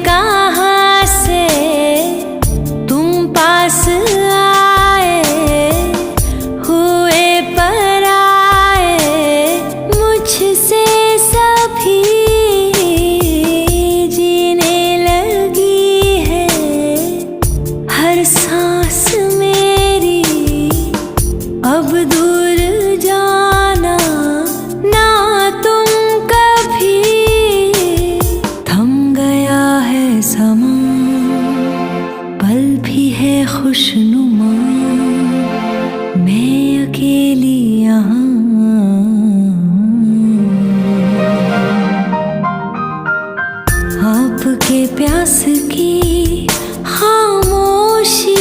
कहाँ से तुम पास आए, हुए पराए मुझसे सभी, जीने लगी है हर सांस मेरी। अब दूर जाना ना तुम कभी, थम गया है समा, पल भी है खुशनुमा, मैं अकेली यहाँ। आपके प्यास की खामोशी